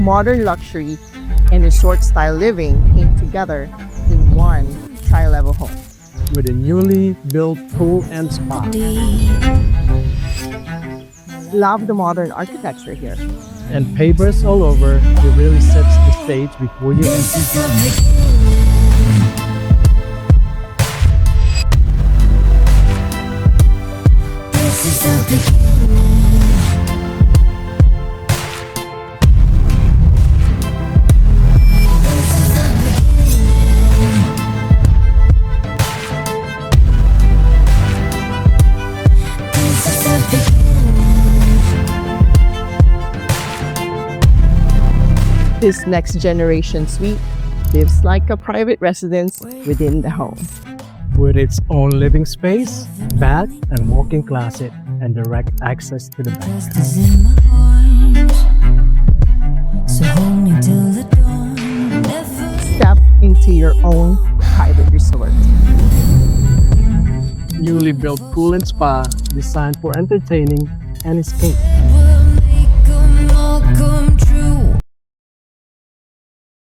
modern luxury and resort-style living came together in one tri-level home. With a newly built pool and spa. Love the modern architecture here. And pavers all over, it really sets the stage before you enter. This next generation suite lives like a private residence within the home. With its own living space, bath and walk-in closet, and direct access to the back. Step into your own private resort. Newly built pool and spa designed for entertaining and escape. We'll make 'em all come true.